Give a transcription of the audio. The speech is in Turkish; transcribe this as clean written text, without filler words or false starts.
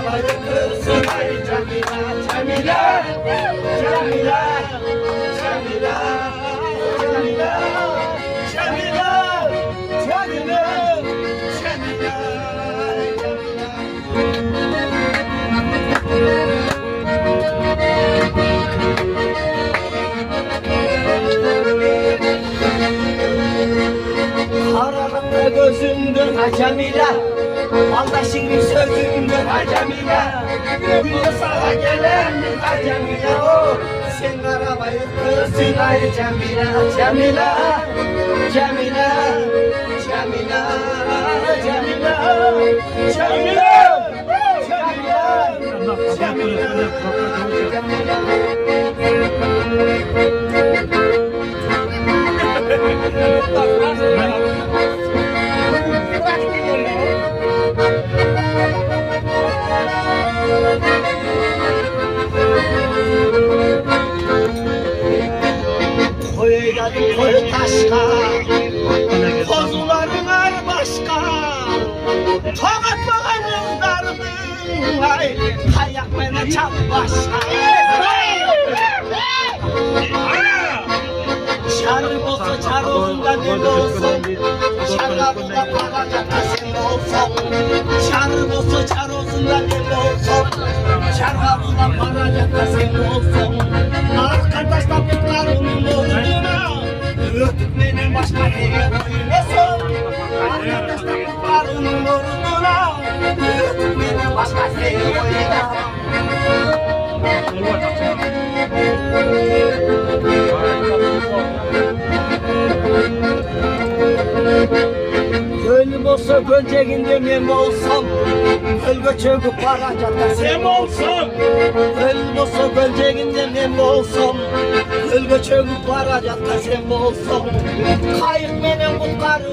bayılırsın ay Cemile, Cemile, Cemile, Cemile, Cemile, Cemile, Cemile, Cemile. Karanlıkta gözümdür ha Cemile, balda şirin sözümdür ha Cemile. Günde sağa gelendir ha Cemile, oh. Sen arabayı kırsın ay Cemile, Cemile, Cemile, Cemile, Cemile, Cemile, Cemile, Cemile. Koy taşka, kozuların ar başka, tokat bakanızlarının ay, kayak bana çap başka. Çarı olsa çar olsun da deli olsun, şarabında paracak da sen olsun. Çarı olsa çar olsun da deli olsun, şarabında paracak da sen olsun. Arkadaşlar putlarının olduğuna, ötüp benim başka yere koymasın. Arkadaşlar putlarının olduğuna, ötüp benim başka yere koymasın. Gönlüm olsa gölceğinde mem olsam, gölge çöküp varacak da sen olsam. Gönlüm olsa gölceğinde mem olsam, gölge çöküp varacak da sen olsam. Kayık benim kutlarım.